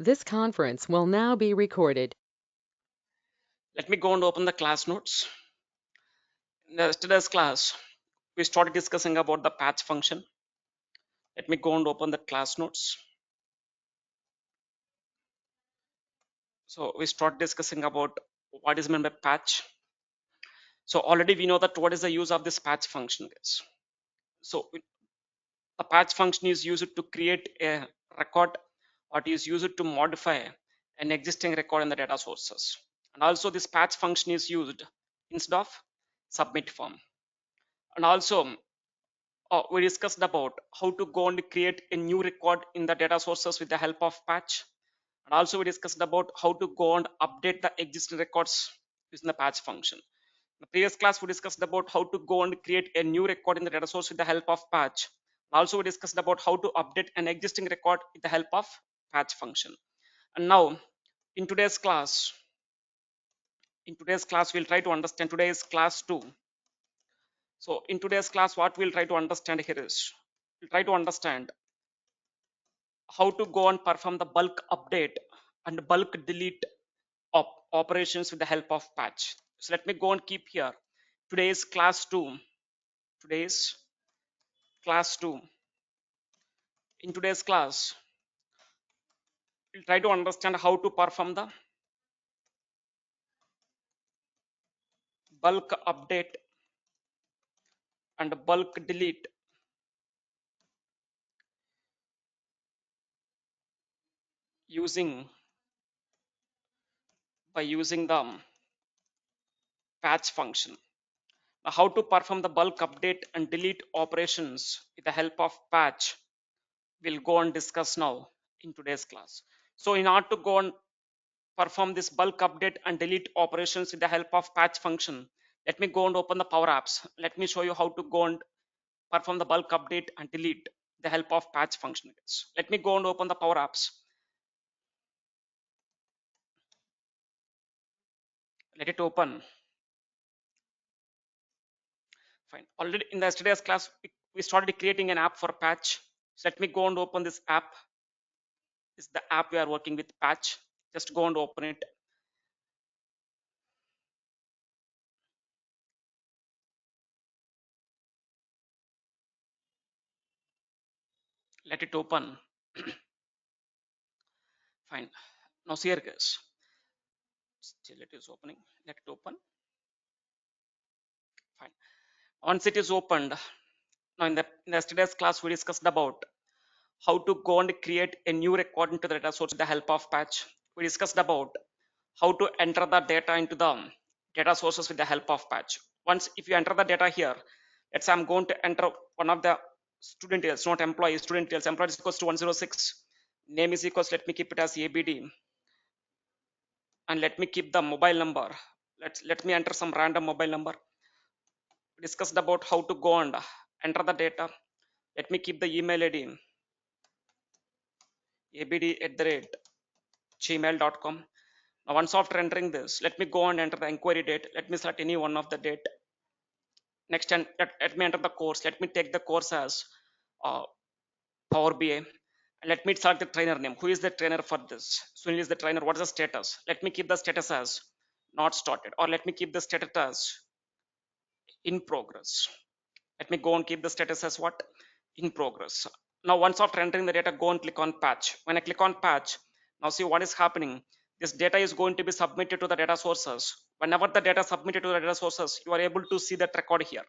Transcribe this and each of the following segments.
This conference will now be recorded. Let me go and open the class notes. In yesterday's class, we started discussing about the patch function. Let me go and open the class notes. So we start discussing about what is meant by patch. So already we know that what is the use of this patch function, guys. So the patch function is used to create a record or it is used to modify an existing record in the data sources. And also this patch function is used instead of submit form. And also we discussed about how to go and create a new record in the data sources with the help of patch. And also we discussed about how to go and update the existing records using the patch function. In the previous class, we discussed about how to go and create a new record in the data source with the help of patch. Also, we discussed about how to update an existing record with the help of patch function. And now, in today's class, we'll try to understand today's class 2. So in today's class, what we'll try to understand here is we'll try to understand how to go and perform the bulk update and bulk delete operations with the help of patch. So let me go and keep here today's class 2. Today's class 2. In today's class, we'll try to understand how to perform the bulk update and bulk delete using by using the patch function. Now, how to perform the bulk update and delete operations with the help of patch, we'll go and discuss now in today's class. So in order to go and perform this bulk update and delete operations with the help of patch function, let me go and open the Power Apps. Let me show you how to go and perform the bulk update and delete with the help of patch function. Let me go and open the Power Apps. Let it open. Fine. Already in the yesterday's class, we started creating an app for patch. So let me go and open this app. This is the app we are working with patch. Just go and open it. Let it open. Fine. Now see here, guys. Still it is opening. Let it open. Fine. Once it is opened, now in yesterday's class we discussed about how to go and create a new record into the data source with the help of patch. We discussed about how to enter the data into the data sources with the help of patch. Once if you enter the data here, let's say I'm going to enter one of the student details, not employee, student details. Employee is equals to 106. Name is equals, let me keep it as ABD. And let me keep the mobile number. Let me enter some random mobile number. We discussed about how to go and enter the data. Let me keep the email ID abd@gmail.com. Now once after entering this, let me go and enter the inquiry date. Let me select any one of the date. Next, and let me enter the course. Let me take the course as Power BI. And let me select the trainer name. Who is the trainer for this? Sunil is the trainer. What is the status? Let me keep the status as not started, or let me keep the status as in progress. Let me go and keep the status as what? In progress. Now once after entering the data, go and click on patch. When I click on patch, now see what is happening. This data is going to be submitted to the data sources. Whenever the data submitted to the data sources, you are able to see that record here.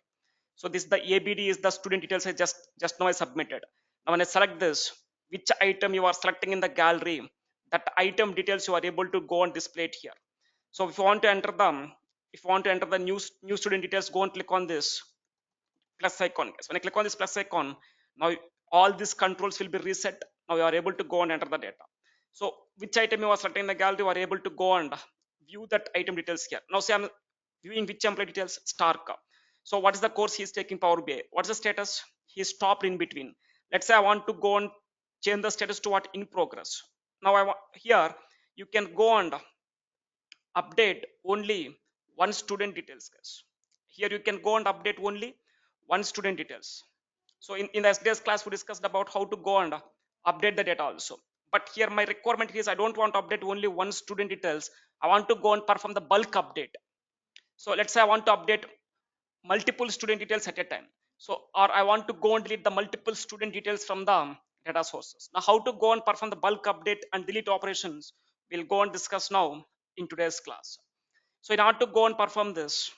So this the ABD is the student details I just now I submitted. Now when I select this, which item you are selecting in the gallery, that item details you are able to go and display it here. So if you want to enter them, if you want to enter the new student details, go and click on this plus icon. When I click on this plus icon, now all these controls will be reset. Now you are able to go and enter the data. So which item you are selecting in the gallery, you are able to go and view that item details here. Now say I'm viewing which employee details, Stark. So what is the course he is taking Power BI? What's the status? He stopped in between. Let's say I want to go and change the status to what? In progress. Now I want here you can go and update only one student details, guys. Here you can go and update only one student details. So in the SDS class, we discussed about how to go and update the data also. But here my requirement is I don't want to update only one student details. I want to go and perform the bulk update. So let's say I want to update multiple student details at a time. So, or I want to go and delete the multiple student details from the data sources. Now, how to go and perform the bulk update and delete operations, we'll go and discuss now in today's class. So, in order to go and perform this,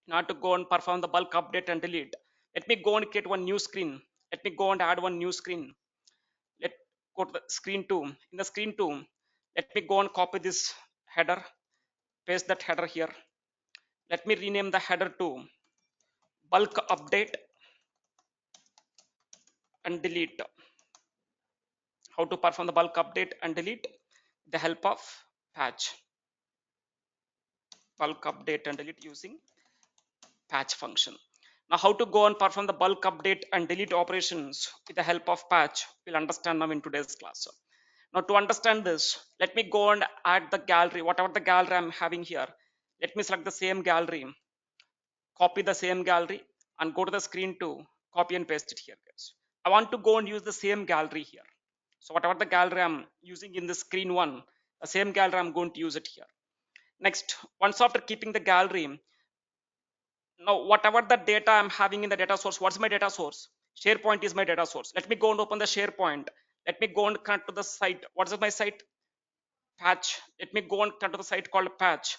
in order to go and perform the bulk update and delete, let me go and create one new screen. Let me go and add one new screen. Let go to the screen 2. In the screen 2, let me go and copy this header, paste that header here. Let me rename the header to bulk update and delete. How to perform the bulk update and delete with the help of patch. Bulk update and delete using patch function. Now how to go and perform the bulk update and delete operations with the help of patch, we'll understand now in today's class. Now to understand this, let me go and add the gallery, whatever the gallery I'm having here. Let me select the same gallery, copy the same gallery and go to the screen to copy and paste it here, guys. I want to go and use the same gallery here. So whatever the gallery I'm using in the screen 1, the same gallery I'm going to use it here. Next, once after keeping the gallery, now whatever the data I'm having in the data source, what's my data source? SharePoint is my data source. Let me go and open the SharePoint. Let me go and connect to the site. What is my site? Patch. Let me go and connect to the site called Patch.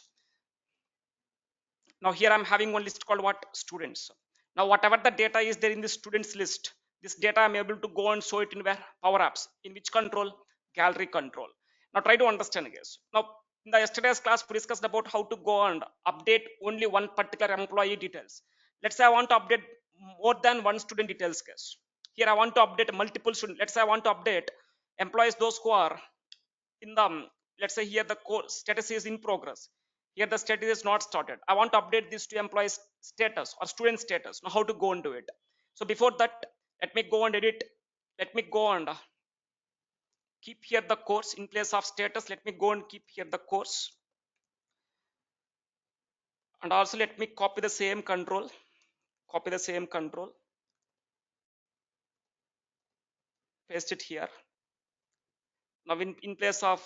Now here I'm having one list called what? Students. Now whatever the data is there in the students list, this data I'm able to go and show it in where? Power Apps. In which control? Gallery control. Now try to understand, guys. Now in the yesterday's class we discussed about how to go and update only one particular employee details. Let's say I want to update more than one student details, guys. Here I want to update multiple students. Let's say I want to update employees those who are in the let's say here the status is in progress. Here the status is not started. I want to update this to employees status or student status. Now how to go and do it? So before that, let me go and edit. Let me go and keep here the course in place of status. Let me go and keep here the course, and also let me copy the same control. Copy the same control, paste it here. Now in place of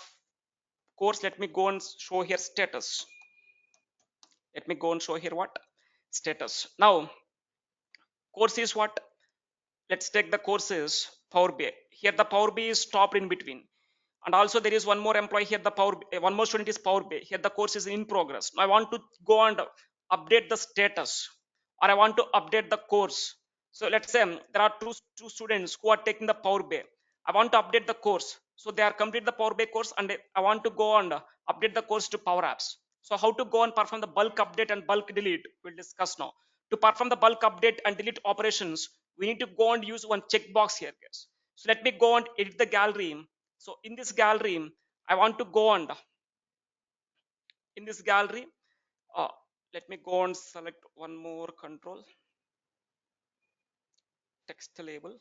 course, let me go and show here status. Let me go and show here what? Status. Now course is what? Let's take the courses Power BI. Here the Power BI is stopped in between, and also there is one more employee here. The one more student is Power BI. Here the course is in progress. Now I want to go and update the status, or I want to update the course. So let's say there are two students who are taking the Power BI. I want to update the course, so they are complete the Power BI course, and I want to go and update the course to Power Apps. So how to go and perform the bulk update and bulk delete, we'll discuss now. To perform the bulk update and delete operations, we need to go and use one checkbox here, guys. So let me go and edit the gallery. So in this gallery, I want to go and in this gallery, uh, let me go and select one more control, text label.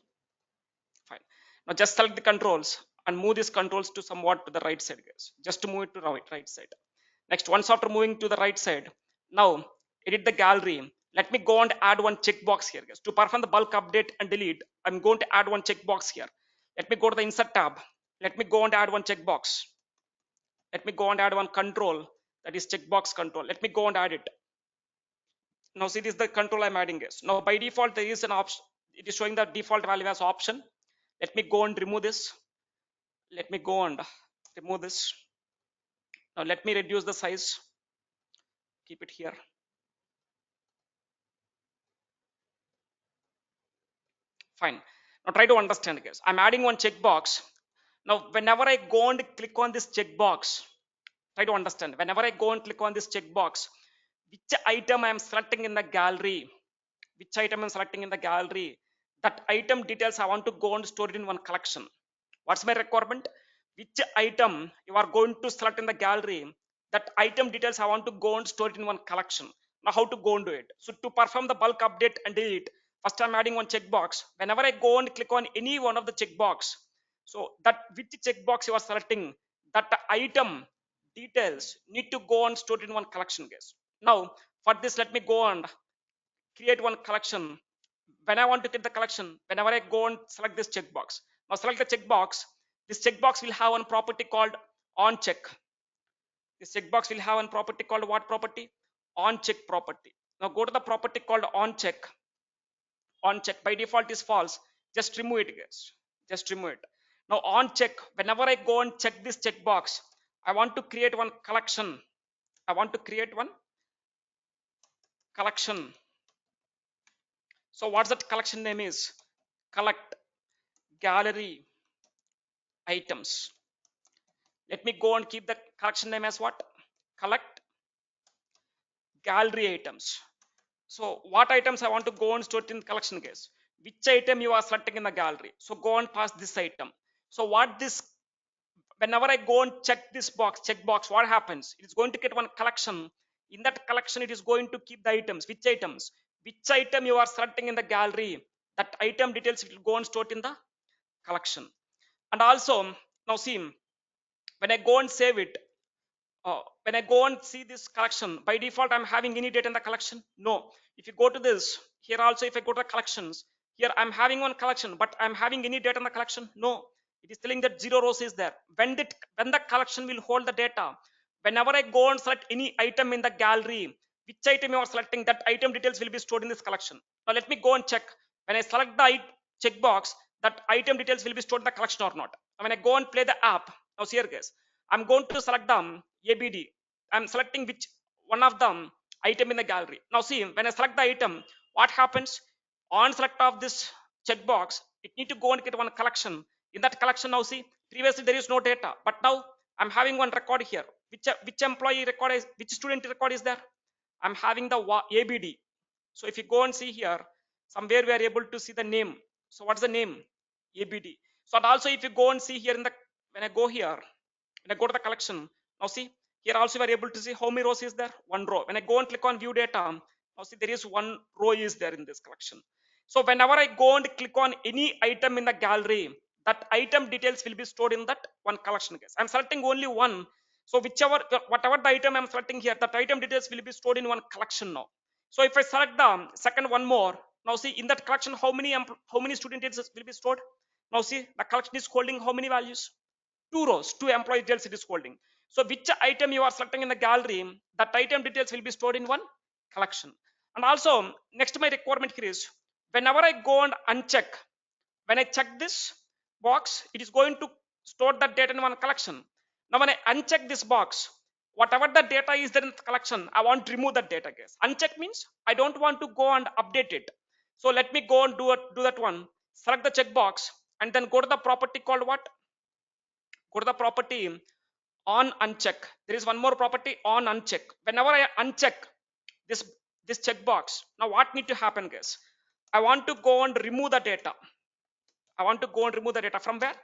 Fine. Now just select the controls and move these controls to somewhat to the right side, guys. Just to move it to right side. Next, once after moving to the right side, now edit the gallery. Let me go and add one checkbox here, guys. To perform the bulk update and delete, I'm going to add one checkbox here. Let me go to the insert tab. Let me go and add one checkbox. Let me go and add one control, that is checkbox control. Let me go and add it. Now see, this is the control I'm adding, guys. Now by default there is an option. It is showing the default value as option. Let me go and remove this. Let me go and remove this. Now let me reduce the size. Keep it here. Fine. Now try to understand, guys. I'm adding one checkbox. Now whenever I go and click on this checkbox, try to understand. Whenever I go and click on this checkbox, which item I am selecting in the gallery, which item I'm selecting in the gallery, that item details I want to go and store it in one collection. What's my requirement? Which item you are going to select in the gallery, that item details I want to go and store it in one collection. Now how to go and do it? So to perform the bulk update and delete, first I'm adding one checkbox. Whenever I go and click on any one of the checkbox, so that which checkbox you are selecting, that item details need to go and store it in one collection, guys. Now for this, let me go and create one collection. When I want to get the collection, whenever I go and select this checkbox, now select the checkbox, This checkbox will have one property called on check. This checkbox will have one property called what property? On check property. Now go to the property called on check. On check by default is false. Just remove it, guys. Just remove it. Now on check, whenever I go and check this checkbox, I want to create one collection. I want to create one collection. So what's that collection name is? Collect gallery items. Let me go and keep the collection name as what? Collect gallery items. So what items I want to go and store in the collection case? Which item you are selecting in the gallery? So go and pass this item. So what this, whenever I go and check this box, check box, what happens? It is going to get one collection. In that collection, it is going to keep the items. Which items? Which item you are selecting in the gallery? That item details will go and store in the collection. And also, now see, when I go and save it, when I go and see this collection, by default, I'm having any data in the collection? No. If you go to this, here also, if I go to the collections, here I'm having one collection, but I'm having any data in the collection? No. It is telling that 0 rows is there. When the collection will hold the data, whenever I go and select any item in the gallery, which item you are selecting, that item details will be stored in this collection. Now let me go and check. When I select the checkbox, that item details will be stored in the collection or not. Now when I go and play the app, now see here guys, I'm going to select the ABD. I'm selecting which one of them item in the gallery. Now see, when I select the item, what happens? On select of this checkbox, it need to go and get one collection. In that collection, now see, previously there is no data, but now I'm having one record here. Which employee record is, which student record is there? I'm having the ABD. So if you go and see here, somewhere we are able to see the name. So what's the name? ABD. So and also if you go and see here in the, when I go here, when I go to the collection, now see, here also we are able to see how many rows is there? One row. When I go and click on view data, now see there is one row is there in this collection. So whenever I go and click on any item in the gallery, that item details will be stored in that one collection case. I'm selecting only one. So whatever the item I'm selecting here, that item details will be stored in one collection now. So if I select the second one more, now see in that collection how many student details will be stored? Now see the collection is holding how many values? Two rows, two employee details it is holding. So which item you are selecting in the gallery, that item details will be stored in one collection. And also next my requirement here is, whenever I go and uncheck, when I check this box, it is going to store that data in one collection. Now when I uncheck this box, whatever the data is there in the collection, I want to remove that data, guys. Uncheck means I don't want to go and update it. So let me go and do that one. Select the checkbox and then go to the property called what? Go to the property on uncheck. There is one more property on uncheck. Whenever I uncheck this checkbox, now what need to happen, guys? I want to go and remove the data. I want to go and remove the data from where?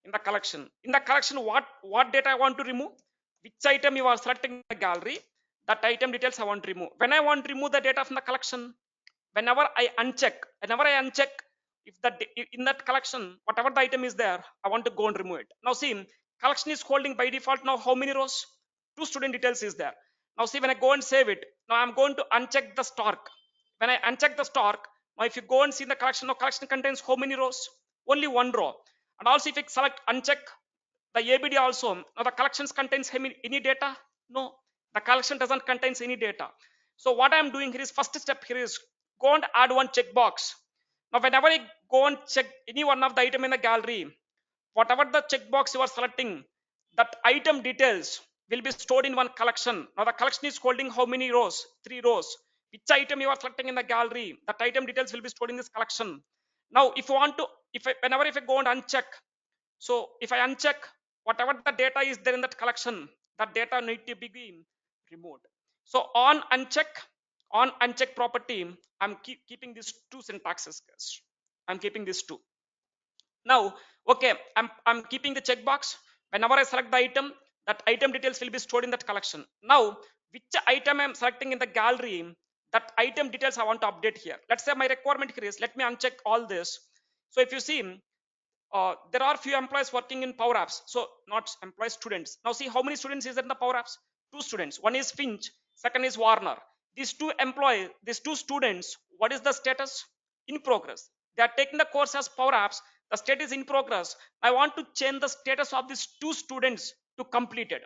In the collection. In the collection, what data I want to remove? Which item you are selecting in the gallery, that item details I want to remove. When I want to remove the data from the collection, whenever I uncheck, if that in that collection, whatever the item is there, I want to go and remove it. Now see, collection is holding by default now how many rows? Two student details is there. Now see, when I go and save it, now I'm going to uncheck the stock. When I uncheck the stock, now if you go and see the collection, now collection contains how many rows? Only one row. And also if I select uncheck the ABD also, now the collections contains any data? No, the collection doesn't contains any data. So what I'm doing here is, first step here is go and add one checkbox. Now whenever I go and check any one of the item in the gallery, whatever the checkbox you are selecting, that item details will be stored in one collection. Now the collection is holding how many rows? 3 rows. Which item you are selecting in the gallery, that item details will be stored in this collection. Now if you want to, whenever if I go and uncheck, so if I uncheck, whatever the data is there in that collection, that data need to be removed. So on uncheck property, I'm keeping these two syntaxes, guys. I'm keeping these two. Now, okay, I'm keeping the checkbox. Whenever I select the item, that item details will be stored in that collection. Now, which item I'm selecting in the gallery, that item details I want to update here. Let's say my requirement here is, let me uncheck all this. So if you see, there are few employees working in Power Apps. So not employees, students. Now see how many students is there in the Power Apps? Two students. One is Finch, second is Warner. These two students, what is the status? In progress. They are taking the course as Power Apps. The state is in progress. I want to change the status of these 2 students to completed.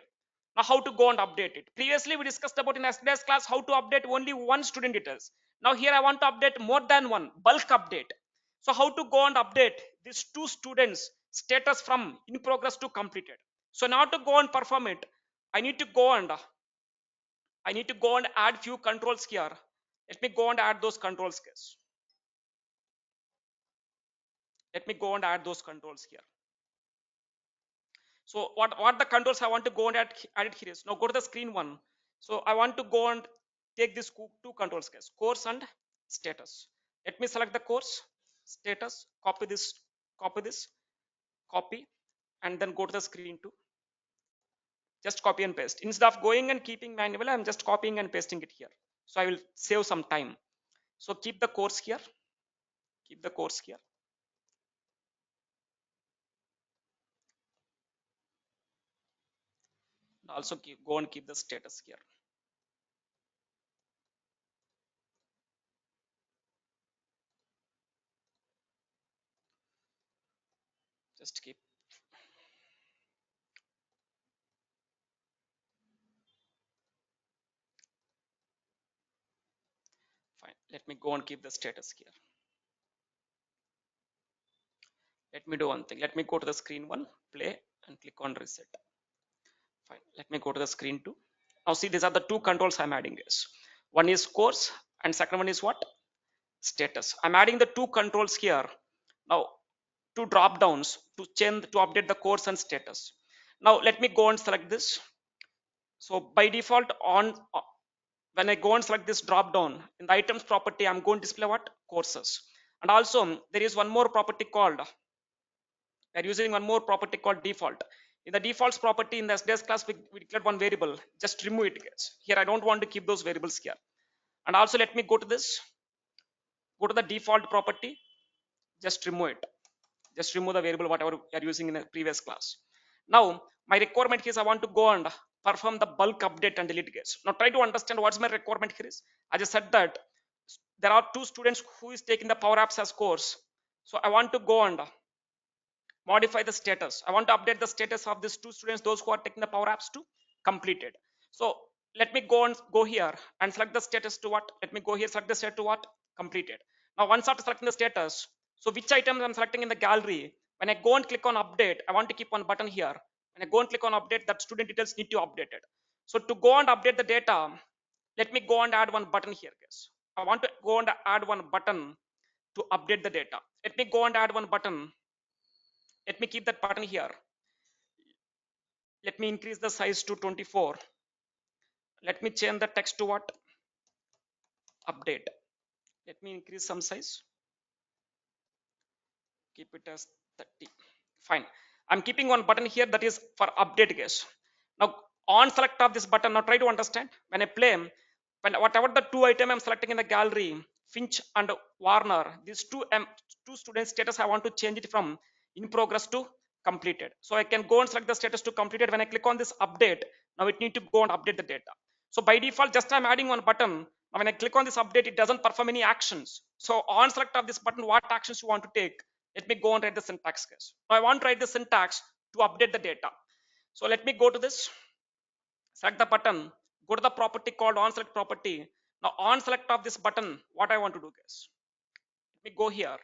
Now how to go and update it? Previously we discussed about in yesterday's class how to update only one student details. Now here I want to update more than one, bulk update. So how to go and update these 2 students status from in progress to completed? So now to go and perform it, I need to go and add few controls here. Let me go and add those controls, guys. Let me go and add those controls here. So what the controls I want to go and add it here is, now go to the screen one. So I want to go and take these 2 controls, guys, course and status. Let me select the course, status, copy this, copy, and then go to the screen two. Just copy and paste. Instead of going and keeping manually, I'm just copying and pasting it here. So I will save some time. So keep the course here, keep the course here. Also go and keep the status here. Just keep. Fine. Let me go and keep the status here. Let me do one thing. Let me go to the screen one, play, and click on reset. Fine. Let me go to the screen two. Now see, these are the 2 controls I'm adding is. One is course and second one is what? Status. I'm adding the 2 controls here. Now 2 drop downs to change, to update the course and status. Now let me go and select this. So by default on when I go and select this drop down in the items property, I'm going to display what? Courses. And also there is one more property called, we are using one more property called default. In the defaults property in the SDS class, we declared one variable. Just remove it, guys. Here I don't want to keep those variables here. And also let me go to this, go to the default property, just remove it. Just remove the variable whatever we are using in the previous class. Now my requirement is I want to go and perform the bulk update and delete, guys. Now try to understand what's my requirement here is. I just said that there are 2 students who is taking the Power Apps as course. So I want to go and modify the status. I want to update the status of these 2 students, those who are taking the Power Apps to completed. So let me go here and select the status to what? Let me go here, select the status to what? Completed. Now once after selecting the status, so which items I'm selecting in the gallery, when I go and click on update, I want to keep one button here. When I go and click on update, that student details need to update it. So to go and update the data, let me go and add one button here, guys. I want to go and add one button to update the data. Let me go and add one button. Let me keep that button here. Let me increase the size to 24. Let me change the text to what? Update. Let me increase some size. Keep it as 30. Fine. I'm keeping one button here that is for update, guys. Now on select of this button, now try to understand. When I play, when whatever the 2 item I'm selecting in the gallery, Finch and Warner, these 2 students status, I want to change it from in progress to completed. So I can go and select the status to completed. When I click on this update, now it need to go and update the data. So by default, just I'm adding one button. Now when I click on this update, it doesn't perform any actions. So on select of this button, what actions you want to take? Let me go and write the syntax, guys. Now I want to write the syntax to update the data. So let me go to this, select the button, go to the property called on select property. Now on select of this button, what I want to do, guys? Let me go here.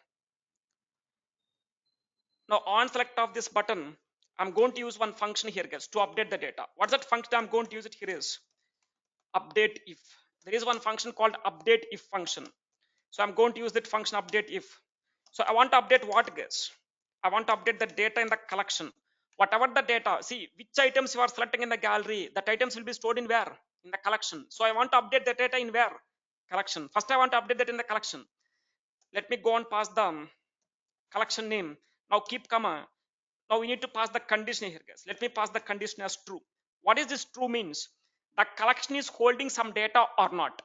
Now on select of this button, I'm going to use one function here, guys, to update the data. What's that function I'm going to use it here is update if. There is one function called update if function. So I'm going to use that function update if. So I want to update what, guys? I want to update the data in the collection. Whatever the data, see which items you are selecting in the gallery, that items will be stored in where? In the collection. So I want to update the data in where? Collection. First I want to update that in the collection. Let me go and pass the collection name. Now keep comma. Now we need to pass the condition here, guys. Let me pass the condition as true. What is this true means? The collection is holding some data or not.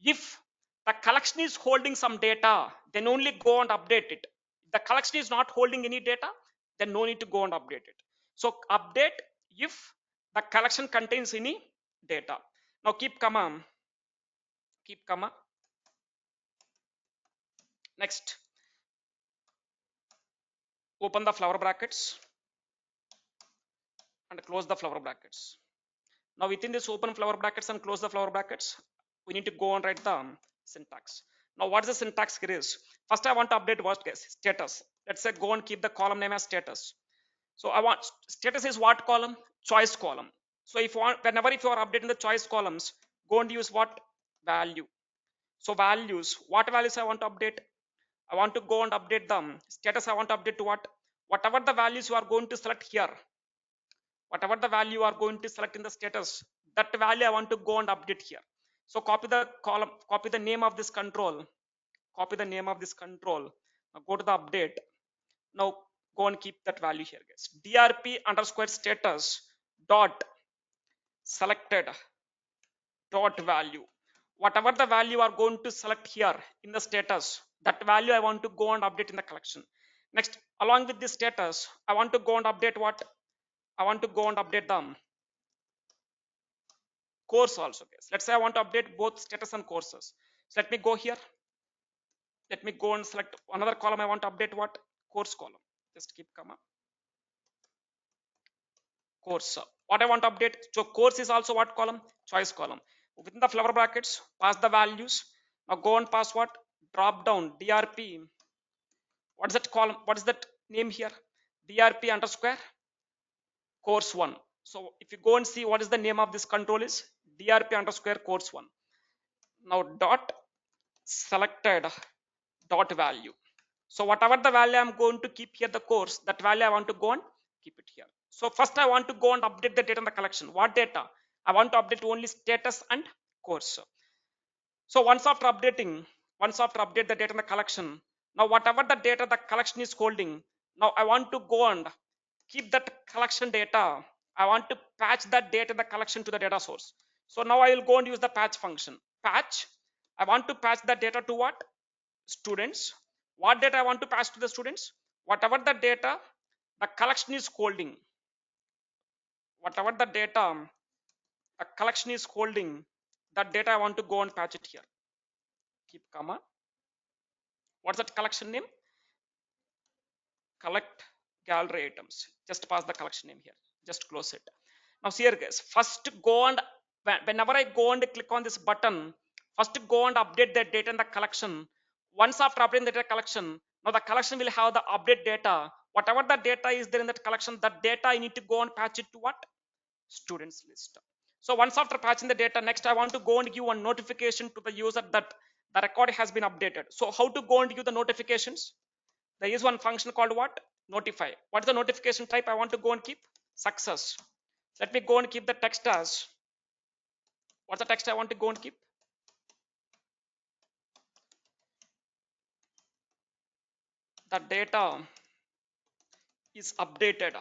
If the collection is holding some data, then only go and update it. If the collection is not holding any data, then no need to go and update it. So update if the collection contains any data. Now keep comma, keep comma. Next, open the flower brackets and close the flower brackets. Now within this open flower brackets and close the flower brackets, we need to go and write the syntax. Now what is the syntax here is, first I want to update what case status. Let's say go and keep the column name as status. So I want status is what column? Choice column. So if you want, whenever if you are updating the choice columns, go and use what? Value. So values, what values I want to update? I want to go and update them. Status I want to update to what? Whatever the values you are going to select here, whatever the value you are going to select in the status, that value I want to go and update here. So copy the column, copy the name of this control, copy the name of this control. Now go to the update. Now go and keep that value here, guys. DRP underscore status dot selected dot value. Whatever the value you are going to select here in the status, that value I want to go and update in the collection. Next, along with this status, I want to go and update what? I want to go and update them course also, guys. Let's say I want to update both status and courses. So let me go here. Let me go and select another column. I want to update what? Course column. Just keep comma. Course. What I want to update? So course is also what column? Choice column. Within the flower brackets, pass the values. Now go and pass what? Drop down DRP. What is that column? What is that name here? DRP underscore course 1. So if you go and see what is the name of this control is DRP underscore course 1. Now dot selected dot value. So whatever the value I'm going to keep here the course, that value I want to go and keep it here. So first I want to go and update the data in the collection. What data? I want to update only status and course. So once after updating the data in the collection, now whatever the data the collection is holding, now I want to go and keep that collection data. I want to patch that data in the collection to the data source. So now I will go and use the patch function. Patch, I want to patch the data to what? Students. What data I want to pass to the students? Whatever the data the collection is holding, whatever the data the collection is holding, that data I want to go and patch it here. Keep comma. What's that collection name? Collect gallery items. Just pass the collection name here. Just close it. Now see here, guys. First go and whenever I go and click on this button, first go and update that data in the collection. Once after updating the data collection, now the collection will have the update data. Whatever the data is there in that collection, that data I need to go and patch it to what? Students list. So once after patching the data, next I want to go and give one notification to the user that the record has been updated. So how to go and give the notifications? There is one function called what? Notify. What is the notification type I want to go and keep? Success. Let me go and keep the text as, what's the text I want to go and keep? The data is updated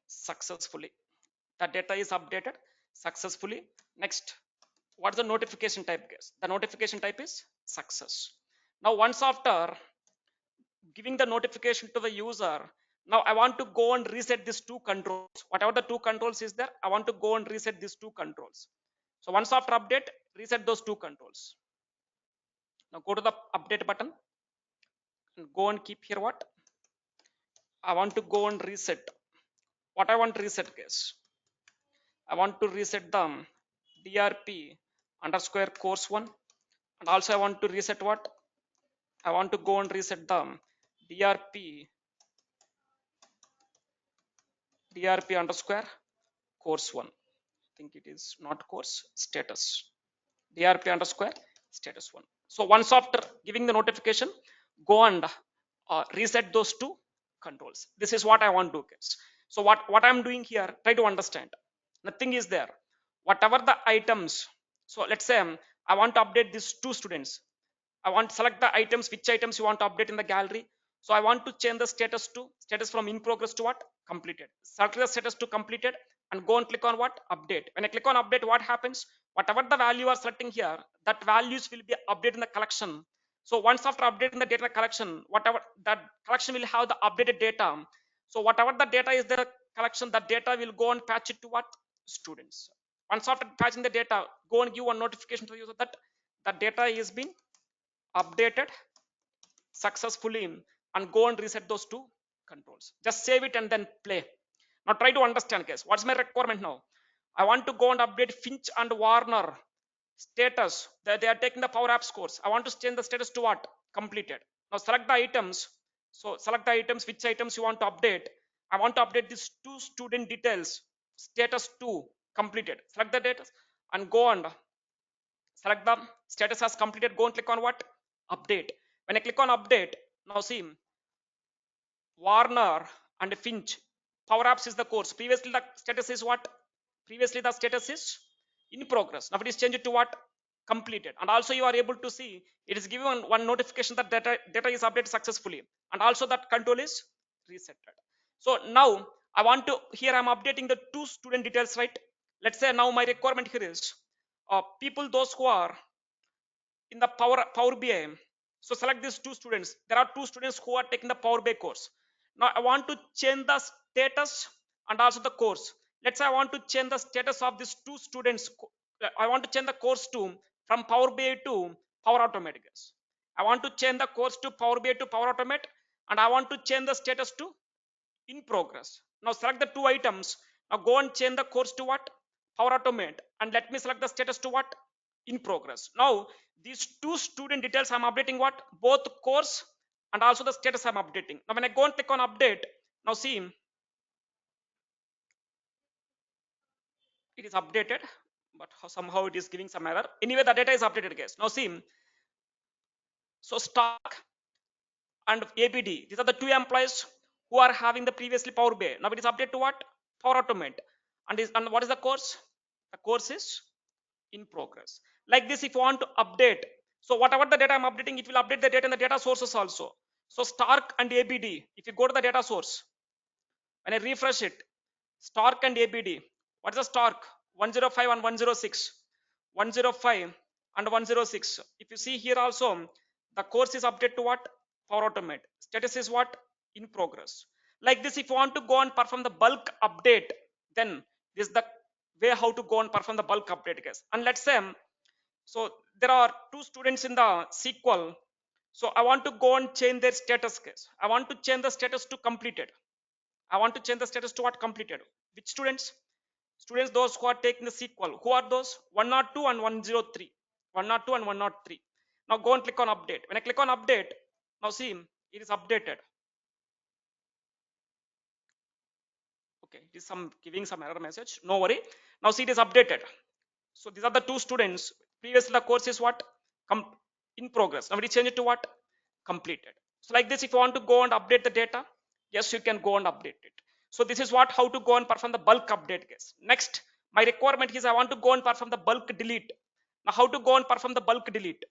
successfully. The data is updated successfully. Next, what's the notification type, guys? The notification type is success. Now once after giving the notification to the user, now I want to go and reset these two controls. Whatever the two controls is there, I want to go and reset these two controls. So once after update, reset those two controls. Now go to the update button and go and keep here what? I want to go and reset. What I want to reset, guys? I want to reset the DRP underscore course 1, and also I want to reset what? I want to go and reset the DRP underscore course 1. I think it is not course, status. DRP underscore status 1. So once after giving the notification, go and reset those two controls. This is what I want to do, guys. So what I'm doing here, try to understand. Nothing is there. Whatever the items, so let's say I want to update these two students. I want to select the items, which items you want to update in the gallery. So I want to change the status from in progress to what? Completed. Select the status to completed and go and click on what? Update. When I click on update, what happens? Whatever the value you are selecting here, that values will be updated in the collection. So once after updating the data collection, whatever that collection will have the updated data. So whatever the data is there collection, that data will go and patch it to what? Students. Once after patching the data, go and give one notification to the user that the data is being updated successfully and go and reset those two controls. Just save it and then play. Now try to understand, guys. What's my requirement now? I want to go and update Finch and Warner status. They are taking the Power Apps course. I want to change the status to what? Completed. Now select the items. So select the items, which items you want to update. I want to update these two student details. Status 2 completed. Select the data and go and select the status as completed. Go and click on what? Update. When I click on update, now see Warner and Finch. Power Apps is the course. Previously the status is what? Previously the status is in progress. Now it is changed to what? Completed. And also you are able to see it is given one notification that data is updated successfully. And also that control is reset. So now I want to, here I'm updating the two student details, right? Let's say now my requirement here is people, those who are in the Power BI. So select these two students. There are two students who are taking the Power BI course. Now I want to change the status and also the course. Let's say I want to change the status of these two students. I want to change the course to from Power BI to Power Automate. I want to change the course to Power BI to Power Automate, and I want to change the status to in progress. Now select the two items. Now go and change the course to what? Power Automate, and let me select the status to what? In progress. Now these two student details I'm updating what? Both course and also the status I'm updating. Now when I go and click on update, now see it is updated, but somehow it is giving some error. Anyway, the data is updated, guys. Now see, so stock and ABD, these are the two employees who are having the previously Power BI. Now it is updated to what? Power Automate. And what is the course? The course is in progress. Like this, if you want to update, so whatever the data I'm updating, it will update the data in the data sources also. So Stark and ABD, if you go to the data source, when I refresh it, Stark and ABD, what is the Stark? 105 and 106. 105 and 106. If you see here also, the course is updated to what? Power Automate. Status is what? In progress. Like this, if you want to go and perform the bulk update, then this is the way how to go and perform the bulk update, guys. And let's say, so there are two students in the SQL. So I want to go and change their status, guys. I want to change the status to completed. I want to change the status to what? Completed. Which students? Students, those who are taking the SQL. Who are those? 102 and 103. 102 and 103. Now go and click on update. When I click on update, now see it is updated. Okay, it is some giving some error message. No worry. Now see it is updated. So these are the two students. Previously the course is what? In progress. Now we change it to what? Completed. So like this, if you want to go and update the data, yes, you can go and update it. So this is what, how to go and perform the bulk update, guys. Next, my requirement is I want to go and perform the bulk delete. Now how to go and perform the bulk delete?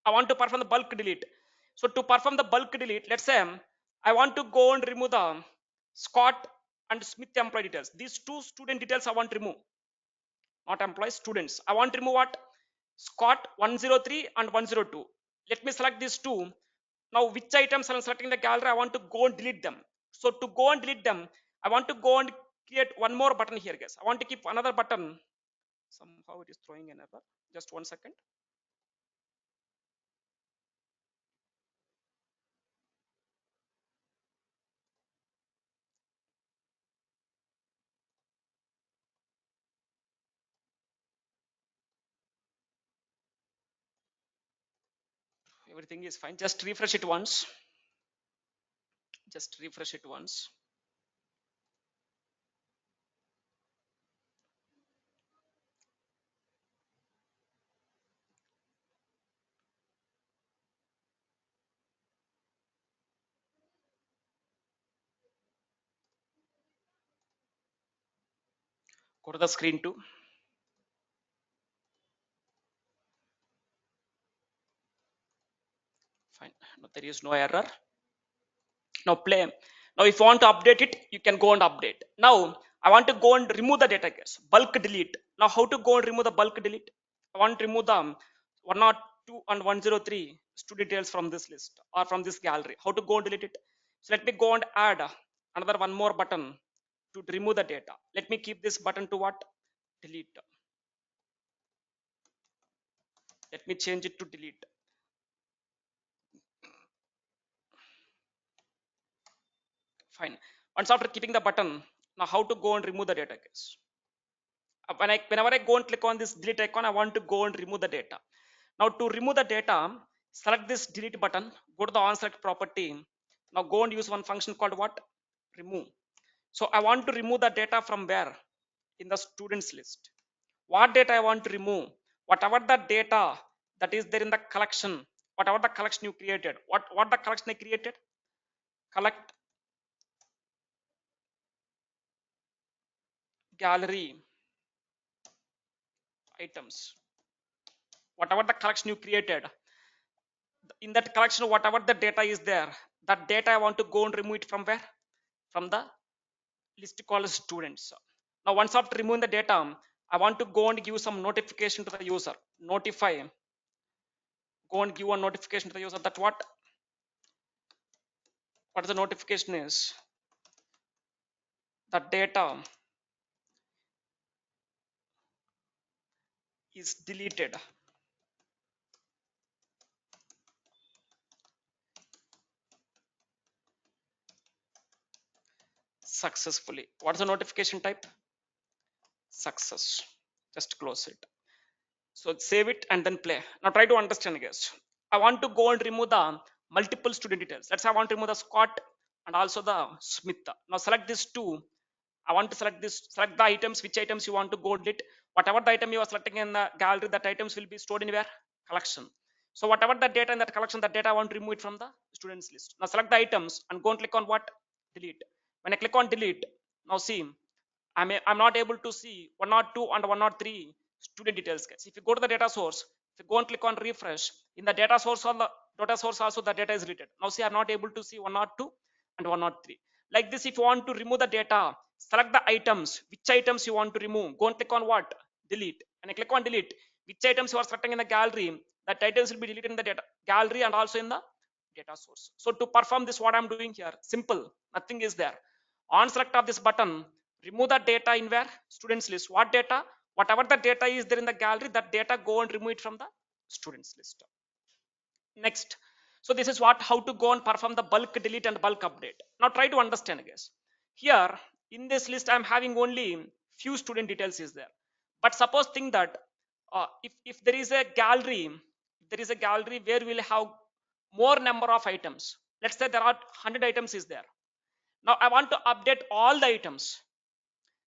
I want to perform the bulk delete. So to perform the bulk delete, let's say I want to go and remove the Scott and Smith employee details. These two student details I want to remove, not employees, students. I want to remove what? Scott 103 and 102. Let me select these two. Now which items I'm selecting the gallery, I want to go and delete them. So to go and delete them, I want to go and create one more button here, guys. I want to keep another button. Somehow it is throwing an error. Just 1 second. Everything is fine. Just refresh it once. Just refresh it once. Go to the screen too. Fine. No, there is no error. Now play. Now if you want to update it, you can go and update. Now I want to go and remove the data, guys. Bulk delete. Now how to go and remove the bulk delete? I want to remove the 102 and 103 student details from this list or from this gallery. How to go and delete it? So let me go and add another one more button to remove the data. Let me keep this button to what? Delete. Let me change it to delete. Fine. Once after keeping the button, now how to go and remove the data, guys? Whenever I go and click on this delete icon, I want to go and remove the data. Now to remove the data, select this delete button, go to the onSelect property. Now go and use one function called what? Remove. So I want to remove the data from where? In the students list. What data I want to remove? Whatever the data that is there in the collection, whatever the collection you created. What the collection I created? Collect gallery items. Whatever the collection you created, in that collection, whatever the data is there, that data I want to go and remove it from where? From the list called students. Now once after removing the data, I want to go and give some notification to the user. Notify. Go and give a notification to the user that what the notification is. The data is deleted successfully. What's the notification type? Success. Just close it. So save it and then play. Now try to understand, guys. I want to go and remove the multiple student details. Let's say I want to remove the Scott and also the Smith. Now select these two. I want to select the items, which items you want to go delete. Whatever the item you are selecting in the gallery, that items will be stored in where? Collection. So whatever the data in that collection, that data I want to remove it from the students list. Now select the items and go and click on what? Delete. When I click on delete, now see, I'm not able to see 102 and 103 student details, guys. If you go to the data source, if you go and click on refresh, in the data source also the data is deleted. Now see, I'm not able to see 102 and 103. Like this, if you want to remove the data, select the items, which items you want to remove. Go and click on what? Delete. And I click on delete, which items you are selecting in the gallery, that items will be deleted in the data gallery and also in the data source. So to perform this, what I'm doing here, simple, nothing is there. On select of this button, remove the data in where? Students list. What data? Whatever the data is there in the gallery, that data go and remove it from the students list. Next. So this is how to go and perform the bulk delete and bulk update. Now try to understand, guys. Here in this list, I'm having only few student details is there. But suppose think that if there is a gallery, where we'll have more number of items. Let's say there are 100 items is there. Now I want to update all the items.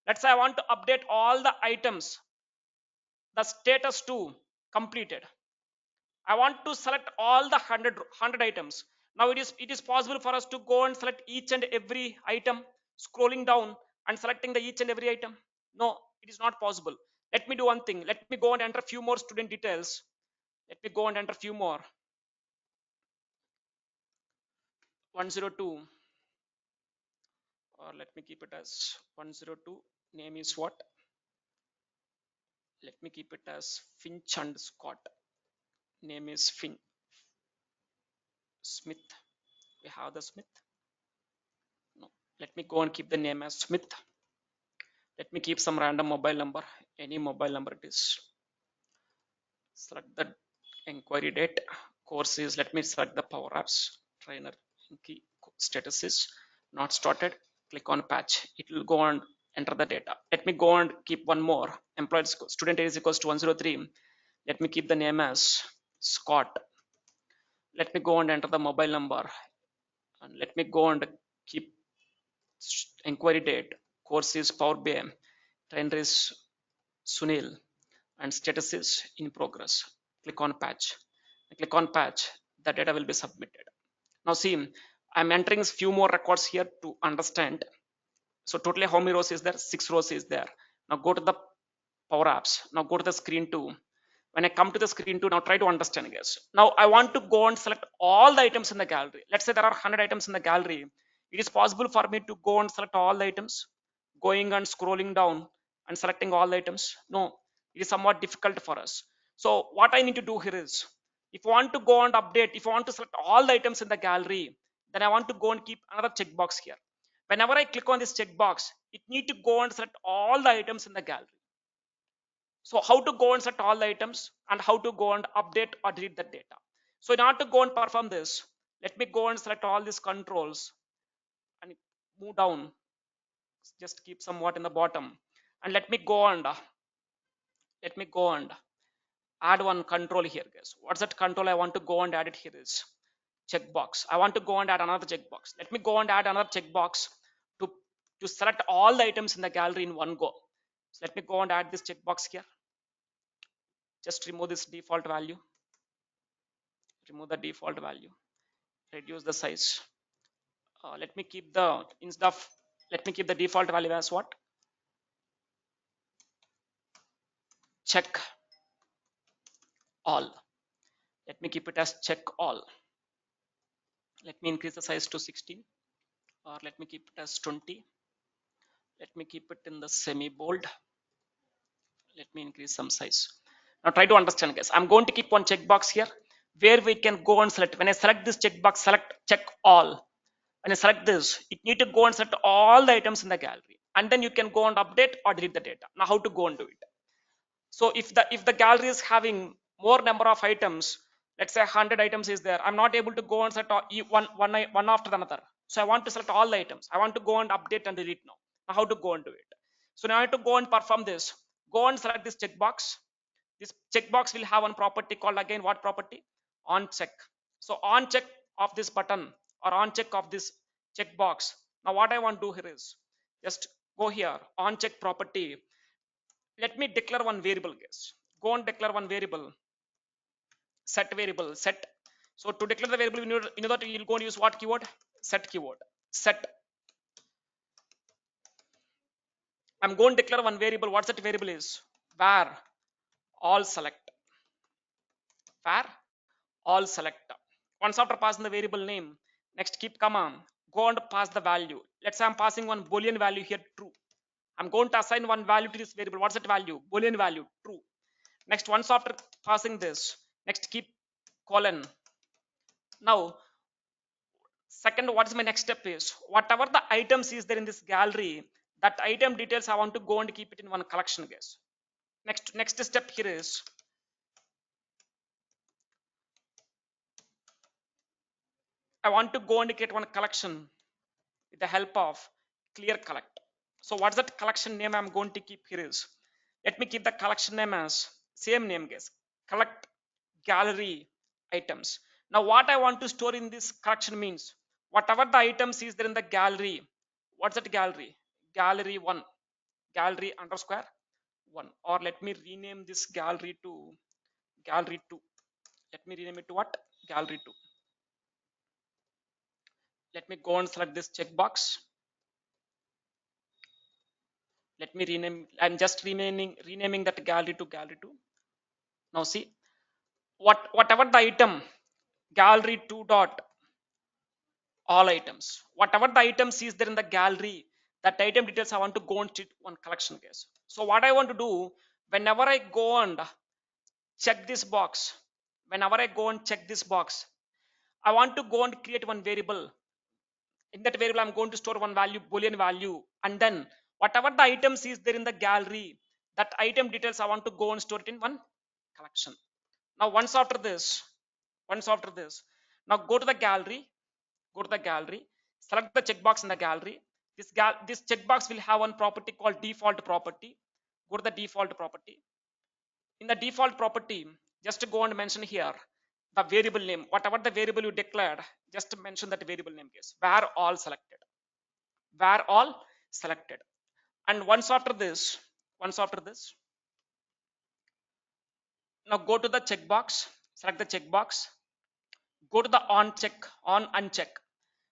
Let's say I want to update all the items, the status to completed. I want to select all the 100 items. Now it is possible for us to go and select each and every item, scrolling down and selecting the each and every item. No, it is not possible. Let me do one thing. Let me go and enter few more student details. Let me go and enter few more. 102, or let me keep it as 102. Name is what? Let me keep it as Finch and Scott. Name is Smith. We have the Smith. No, let me go and keep the name as Smith. Let me keep some random mobile number, any mobile number it is. Select the inquiry date. Course is, let me select the Power Apps trainer. Key status is not started. Click on patch. It will go and enter the data. Let me go and keep one more. Employed student is equals to 103. Let me keep the name as Scott. Let me go and enter the mobile number. And let me go and keep inquiry date. Course is Power BI. Trainer is Sunil and status is in progress. Click on patch. Click on patch. The data will be submitted. Now see, I'm entering few more records here to understand. So totally how many rows is there? 6 rows is there. Now go to the Power Apps. Now go to the screen 2. When I come to the screen 2, now try to understand, guys. Now I want to go and select all the items in the gallery. Let's say there are 100 items in the gallery. It is possible for me to go and select all the items, going and scrolling down and selecting all the items. No, it is somewhat difficult for us. So what I need to do here is, if I want to go and update, if I want to select all the items in the gallery, then I want to go and keep another checkbox here. Whenever I click on this checkbox, it need to go and select all the items in the gallery. So how to go and set all the items and how to go and update or delete the data. So in order to go and perform this, let me go and select all these controls and move down, just keep somewhat in the bottom, and let me go and add one control here, guys. What's that control I want to go and add it here is checkbox. I want to go and add another checkbox. Let me go and add another checkbox to select all the items in the gallery in one go. So let me go and add this checkbox here. Just remove this default value, remove the default value, reduce the size. Let me keep the instead of let me keep the default value as what? Check all. Let me keep it as check all. Let me increase the size to 16, or let me keep it as 20. Let me keep it in the semi bold. Let me increase some size. Now try to understand, guys. I'm going to keep one checkbox here where we can go and select. When I select this checkbox, select check all. When I select this, it need to go and select all the items in the gallery, and then you can go and update or delete the data. Now how to go and do it? So if the gallery is having more number of items, let's say 100 items is there, I'm not able to go and set one after another. So I want to select all the items. I want to go and update and delete now. Now how to go and do it? So now I have to go and perform this. Go and select this checkbox. This checkbox will have one property called, again, what property? On check. So on check of this button, or on check of this checkbox. Now what I want to do here is just go here, on check property. Let me declare one variable, guys. Go and declare one variable, set variable, set. So to declare the variable, you know that you'll go and use what keyword? Set keyword. Set. I'm going to declare one variable. What that variable is? Var all select. Var all select. Once after passing the variable name, next keep comma, go and pass the value. Let's say I'm passing one boolean value here, true. I'm going to assign one value to this variable. What's that value? Boolean value, true. Next, once after passing this, next keep colon. Now second, what is my next step is, whatever the items is there in this gallery, that item details I want to go and keep it in one collection, guys. Next step here is, I want to go and create one collection with the help of clear collect. So what's that collection name I'm going to keep here is, let me keep the collection name as same name, guys, collect gallery items. Now what I want to store in this collection means, whatever the items is there in the gallery, what's that gallery? Gallery 1, gallery underscore 1, or let me rename this gallery to gallery 2. Let me rename it to what? Gallery 2. Let me go and select this checkbox. Let me rename. I'm just renaming that gallery to gallery 2. Now see, whatever the item, gallery 2 dot all items, whatever the items is there in the gallery, that item details I want to go and check one collection, case. So what I want to do, whenever I go and check this box, whenever I go and check this box, I want to go and create one variable. In that variable, I'm going to store one value, boolean value, and then whatever the items is there in the gallery, that item details I want to go and store it in one collection. Now once after this, now go to the gallery, select the checkbox in the gallery. This checkbox will have one property called default property. Go to the default property. In the default property, just go and mention here the variable name. Whatever the variable you declared, just mention that variable name, case. Where all selected. Where all selected. And once after this, now go to the checkbox, select the checkbox, go to the on uncheck.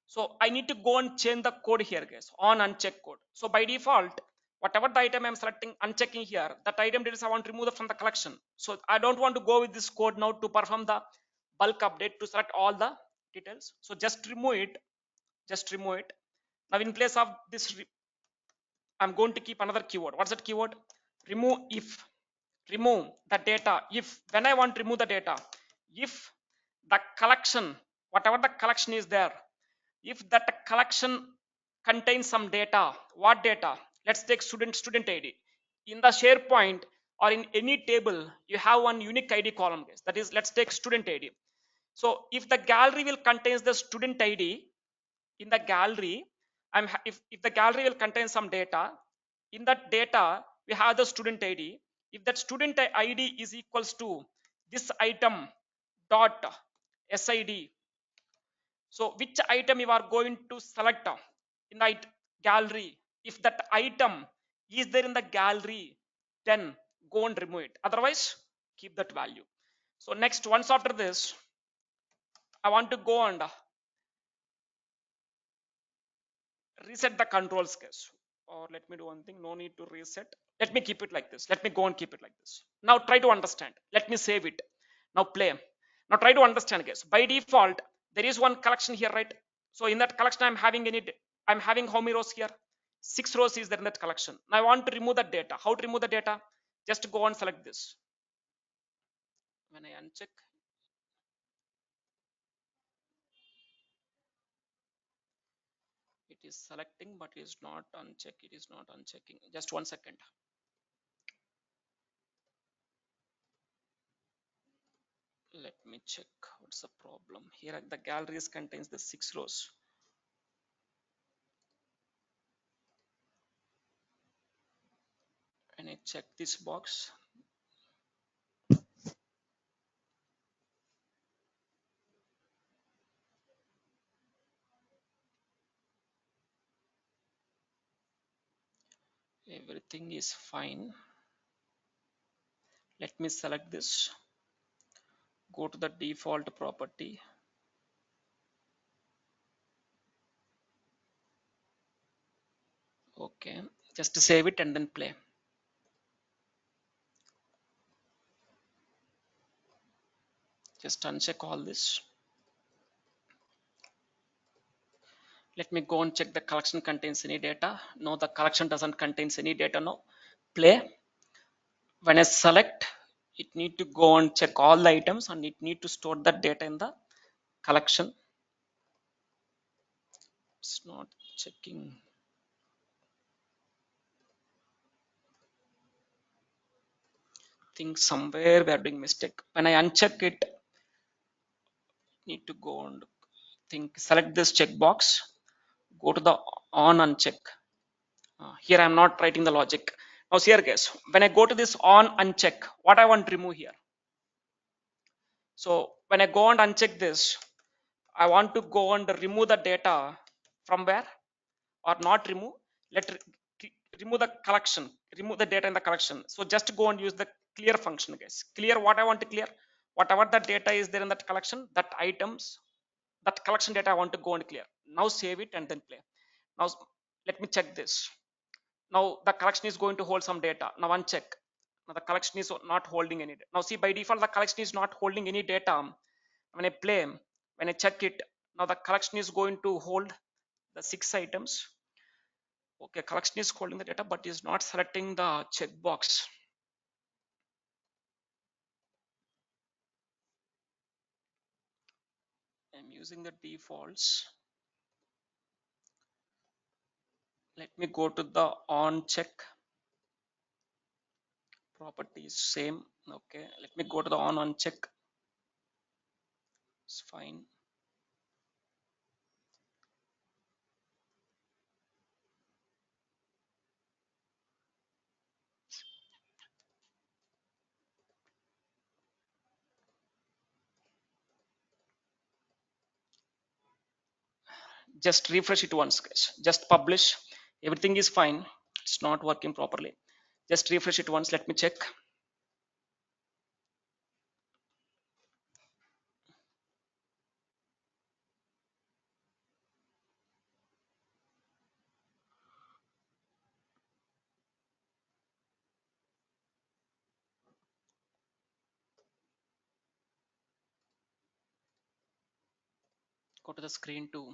So I need to go and change the code here, guys. On uncheck code. So by default, whatever the item I'm selecting, unchecking here, that item details I want to remove from the collection. So I don't want to go with this code now to perform the bulk update to select all the details. So just remove it. Now in place of this, I'm going to keep another keyword. What's that keyword? Remove if. Remove the data if. When I want to remove the data, if the collection, whatever the collection is there, if that collection contains some data, what data? Let's take student ID. In the SharePoint or in any table, you have one unique ID column, guys. That is, let's take student ID. So if the gallery will contains the student ID in the gallery, if the gallery will contain some data, in that data we have the student id. If that student id is equals to this item dot sid, so which item you are going to select in the gallery? If that item is there in the gallery, then go and remove it. Otherwise, keep that value. So next, once after this, I want to go and reset the controls case. Or let me do one thing. No need to reset. Let me keep it like this. Let me go and keep it like this. Now try to understand. Let me save it. Now play. Now try to understand, guys. By default, there is one collection here, right? So in that collection, I'm having how many rows here? 6 rows is there in that collection. Now I want to remove that data. How to remove the data? Just go and select this. When I uncheck, it is selecting, but is not uncheck. It is not unchecking. Just 1 second. Let me check what's the problem here. The galleries contains the 6 rows. When I check this box, everything is fine. Let me select this, go to the default property. Okay, just save it and then play. Just uncheck all this. Let me go and check the collection contains any data. No, the collection doesn't contains any data. No, play. When I select, it need to go and check all the items and it need to store that data in the collection. It's not checking. Think somewhere we are doing mistake. When I uncheck it, need to go and think, select this checkbox, go to the on uncheck. Here I'm not writing the logic. Now here guys, when I go to this on uncheck, what I want to remove here. So when I go and uncheck this, I want to go and remove the data from where, or not remove. Remove the collection, remove the data in the collection. So just go and use the clear function, guys. Clear what I want to clear, whatever the data is there in that collection, that items, that collection data I want to go and clear. Now save it and then play. Now let me check this. Now the collection is going to hold some data. Now uncheck. Now the collection is not holding any data. Now see, by default the collection is not holding any data. When I play, when I check it, now the collection is going to hold the 6 items. Okay, collection is holding the data but is not selecting the checkbox. I'm using the defaults. Let me go to the on check properties, same. Okay, let me go to the on uncheck. It's fine. Just refresh it once, guys. Just publish. Everything is fine. It's not working properly. Just refresh it once. Let me check. Go to the screen too.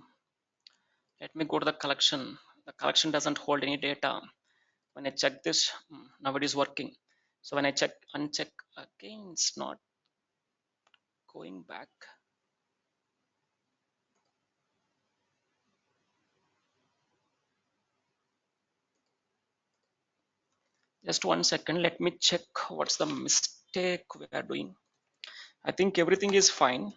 Let me go to the collection. The collection doesn't hold any data. When I check this, now it is working. So when I check, uncheck again, it's not going back. Just 1 second. Let me check what's the mistake we are doing. I think everything is fine.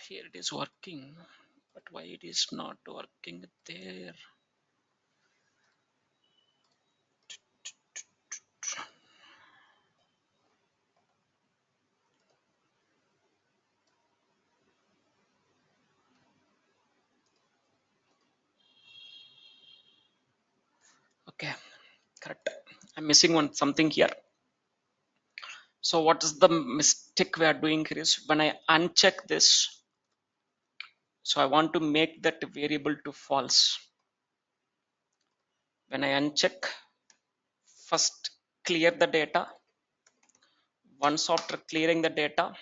Here it is working, but why it is not working there? Okay, correct. I'm missing one something here. So what is the mistake we are doing here is when I uncheck this, so I want to make that variable to false. When I uncheck, first clear the data. Once after clearing the data,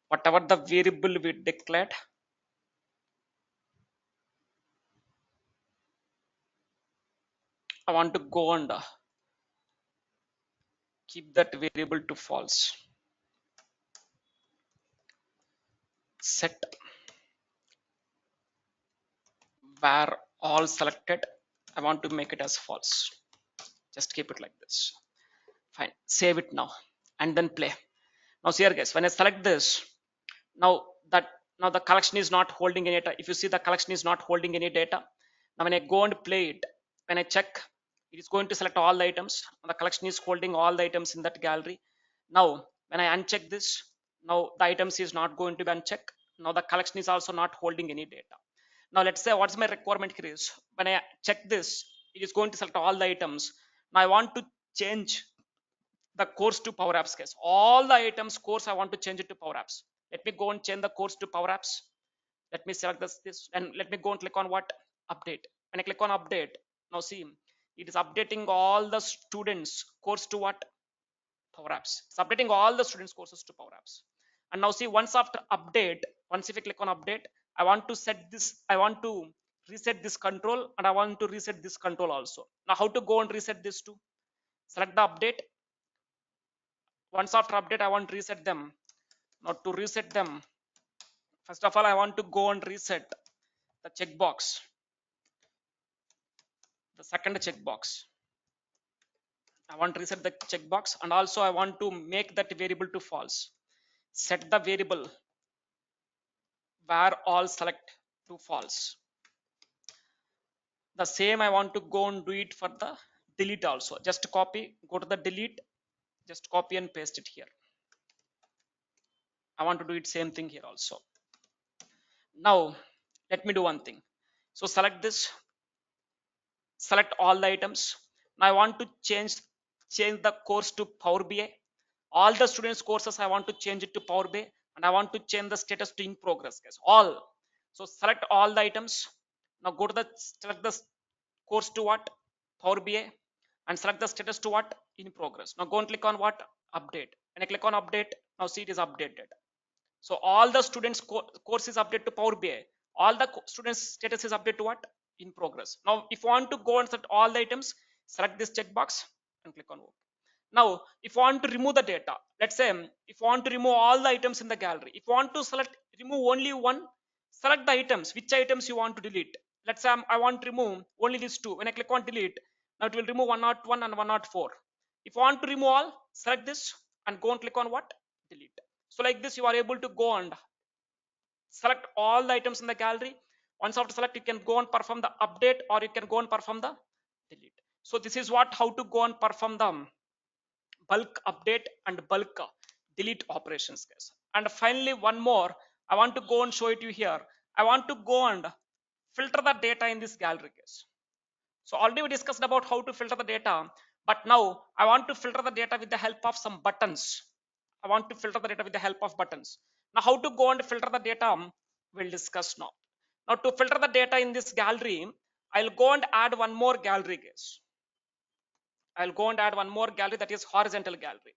whatever the variable we declared, I want to go and keep that variable to false. Set where all selected, I want to make it as false. Just keep it like this. Fine, save it now and then play. Now see here guys, when I select this, now that now the collection is not holding any data. If you see, the collection is not holding any data. Now when I go and play it, when I check, it is going to select all the items. The collection is holding all the items in that gallery. Now when I uncheck this, now the items is not going to be unchecked. Now the collection is also not holding any data. Now let's say what's my requirement here is, when I check this, it is going to select all the items. Now I want to change the course to Power Apps case. All the items course I want to change it to Power Apps. Let me go and change the course to Power Apps. Let me select this and let me go and click on what? Update. When I click on update, now see, it is updating all the students course to what? Power Apps. It's updating all the students courses to Power Apps. And now see, once after update, once if I click on update, I want to set this, I want to reset this control and I want to reset this control also. Now how to go and reset this to? Select the update. Once after update, I want to reset them. Now to reset them, first of all, I want to go and reset the checkbox, the second checkbox. I want to reset the checkbox and also I want to make that variable to false. Set the variable where all select to false. The same I want to go and do it for the delete also. Just copy, go to the delete, just copy and paste it here. I want to do it same thing here also. Now let me do one thing. So select this, select all the items. Now I want to change the course to Power BI. All the students courses I want to change it to Power BI and I want to change the status to in progress guys. All. So select all the items. Now go to the select the course to what? Power BI and select the status to what? In progress. Now go and click on what? Update. When I click on update, now see it is updated. So all the students course is updated to Power BI. All the students status is updated to what? In progress. Now if you want to go and select all the items, select this checkbox and click on OK. Now if you want to remove the data, let's say if you want to remove all the items in the gallery, if you want to remove only one, select the items, which items you want to delete. Let's say I want to remove only these two. When I click on delete, now it will remove 101 and 104. If you want to remove all, select this and go and click on what? Delete. So like this you are able to go and select all the items in the gallery. Once after select, you can go and perform the update or you can go and perform the delete. So this is what how to go and perform the bulk update and bulk delete operations guys. And finally one more, I want to go and show it you here. I want to go and filter the data in this gallery guys. So already we discussed about how to filter the data, but now I want to filter the data with the help of some buttons. I want to filter the data with the help of buttons. Now how to go and filter the data, we'll discuss now. Now to filter the data in this gallery, I'll go and add one more gallery guys. I'll go and add one more gallery, that is horizontal gallery.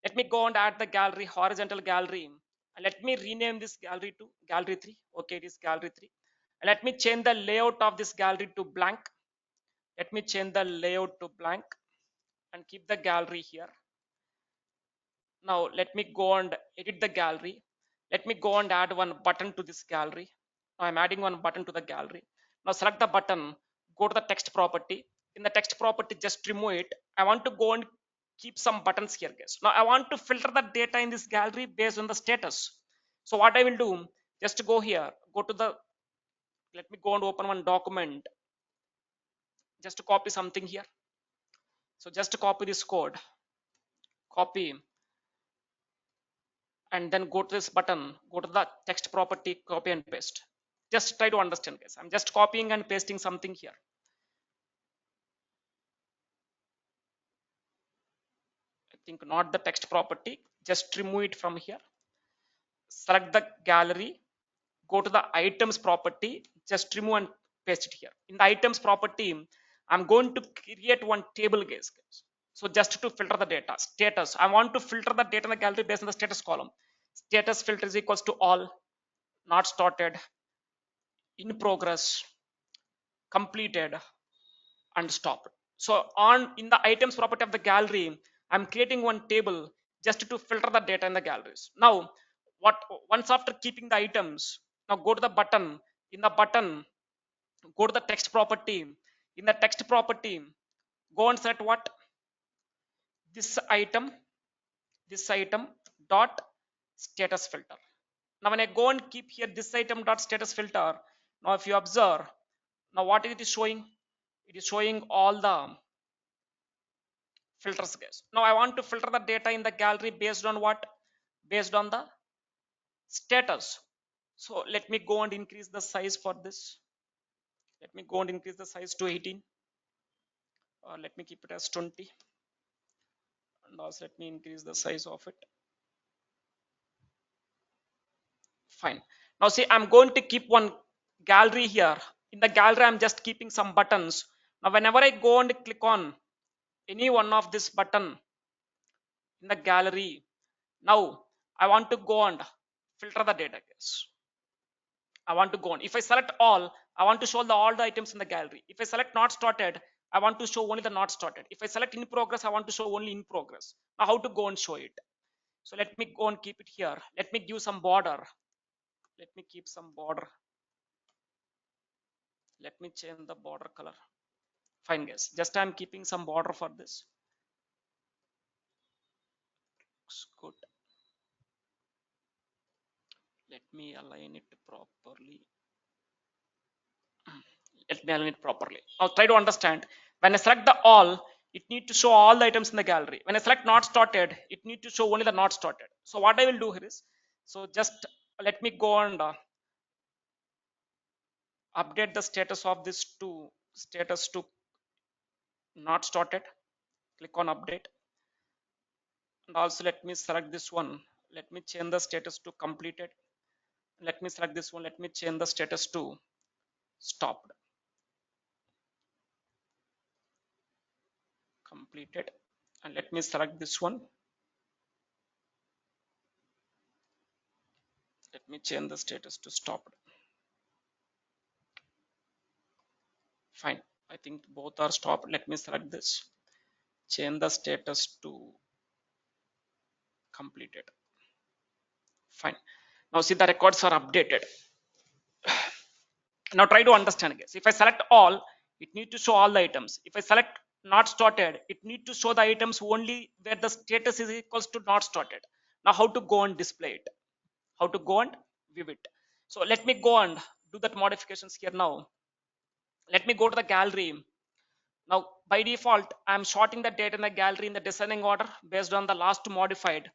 Let me go and add the gallery, horizontal gallery. And let me rename this gallery to gallery 3. Okay, it is gallery 3. And let me change the layout of this gallery to blank. Let me change the layout to blank and keep the gallery here. Now let me go and edit the gallery. Let me go and add one button to this gallery. Now I'm adding one button to the gallery. Now select the button, go to the text property. In the text property, just remove it. I want to go and keep some buttons here guys. Now I want to filter the data in this gallery based on the status. So what I will do, Just go here, go to the, let me go and open one document, just to copy something here. So just copy this code, copy, and then go to this button, go to the text property, copy and paste. Just try to understand, guys. I'm just copying and pasting something here. I think not the text property, just remove it from here. Select the gallery, go to the items property, just remove and paste it here. In the items property, I'm going to create one table, guys. So just to filter the data, status, I want to filter the data in the gallery based on the status column. Status filter is equals to all, not started, in progress, completed, and stopped. So on in the items property of the gallery, I'm creating one table just to filter the data in the galleries. Now, what once after keeping the items, now go to the button. In the button, go to the text property. In the text property, go and set what, this item, dot status filter. Now when I go and keep here this item dot status filter, now if you observe, now what it is showing, it is showing all the filters, guys. Now I want to filter the data in the gallery based on what, based on the status. So let me go and increase the size for this. Let me go and increase the size to 18, or let me keep it as 20, and also let me increase the size of it. Fine. Now see, I'm going to keep one gallery here. In the gallery, I'm just keeping some buttons. Now whenever I go and click on any one of this button in the gallery, now I want to go and filter the data, guys. I want to go on. If I select all, I want to show all the items in the gallery. If I select not started, I want to show only the not started. If I select in progress, I want to show only in progress. Now how to go and show it? So let me go and keep it here. Let me give some border. Let me keep some border. Let me change the border color. Fine, guys. Just I'm keeping some border for this. Looks good. Let me align it properly. Let me align it properly. Now try to understand. When I select the all, it need to show all the items in the gallery. When I select not started, it need to show only the not started. So what I will do here is, so just let me go and update the status of this to status to not started. Click on update, and also let me select this one. Let me change the status to completed. Let me select this one. Let me change the status to stopped. Completed, and let me select this one. Let me change the status to stopped. Fine. I think both are stopped. Let me select this. Change the status to completed. Fine. Now see the records are updated. Now try to understand, guys. If I select all, it need to show all the items. If I select not started, it need to show the items only where the status is equals to not started. Now how to go and display it? How to go and view it? So let me go and do that modifications here now. Let me go to the gallery. Now by default, I'm sorting the data in the gallery in the descending order based on the last modified.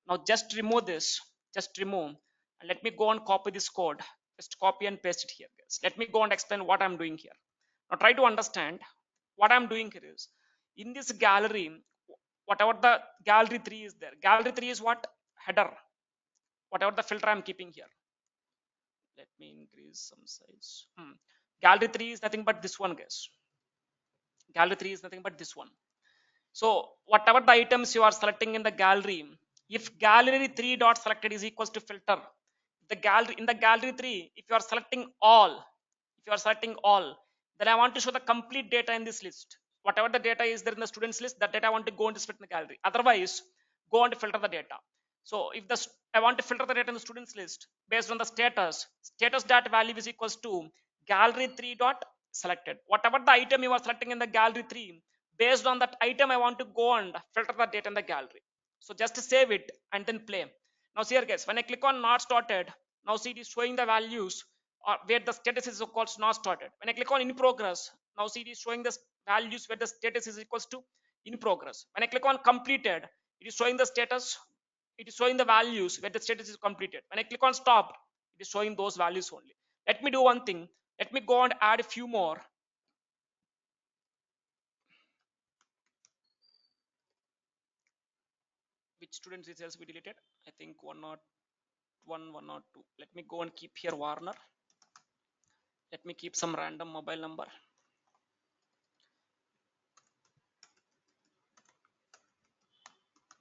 Now just remove this, just remove, and let me go and copy this code. Just copy and paste it here, guys. Let me go and explain what I'm doing here. Now try to understand what I'm doing here is, in this gallery, whatever the gallery 3 is there. Gallery 3 is what? Header. Whatever the filter I'm keeping here. Let me increase some size. Gallery 3 is nothing but this one, guys. Gallery 3 is nothing but this one. So whatever the items you are selecting in the gallery, if gallery 3 dot selected is equals to filter, the gallery in the gallery 3, if you are selecting all, then I want to show the complete data in this list. Whatever the data is there in the students list, that data I want to go and display in the gallery. Otherwise, go and filter the data. So if I want to filter the data in the students list based on the status data value is equals to gallery 3 dot selected. Whatever the item you are selecting in the gallery 3, based on that item, I want to go and filter the data in the gallery. So just save it and then play. Now see here, guys, when I click on not started, Now see, it is showing the values where the status is equals to not started. When I click on in progress, now see, it is showing the values where the status is equals to in progress. When I click on completed, it is showing the status, it is showing the values where the status is completed. When I click on stopped, it is showing those values only. Let me do one thing. Let me go and add a few more. Which student details we deleted? I think one or two. Let me go and keep here Warner. Let me keep some random mobile number.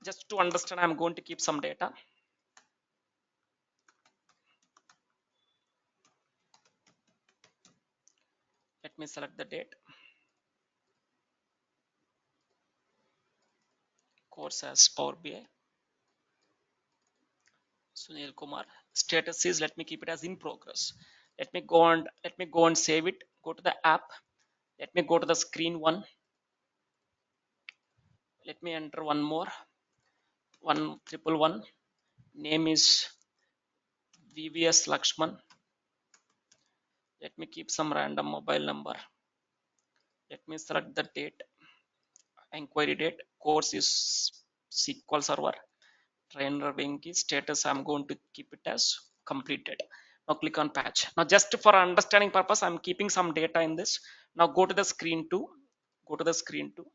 Just to understand, I'm going to keep some data. Let me select the date. Course as Power BI. Sunil Kumar. Status is, let me keep it as in progress. Let me go and save it. Go to the app. Let me go to the screen one. Let me enter one more. 1111. Name is VVS Lakshman. Let me keep some random mobile number. Let me select the date. Inquiry date. Course is SQL Server. Trainer Venki. Status, I'm going to keep it as completed. Now click on patch. Now just for understanding purpose, I'm keeping some data in this. Now go to the screen 2. Go to the screen 2.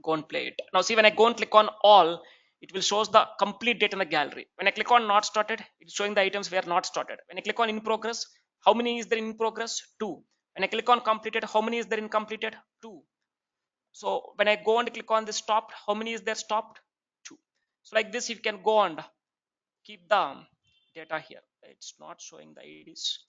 Go and play it. Now see, when I go and click on all, it will shows the complete data in the gallery. When I click on not started, it's showing the items were not started. When I click on in progress, how many is there in progress? 2. When I click on completed, how many is there in completed? 2. So when I go and click on the stopped, how many is there stopped? 2. So like this, you can go and keep the data here. It's not showing the IDs.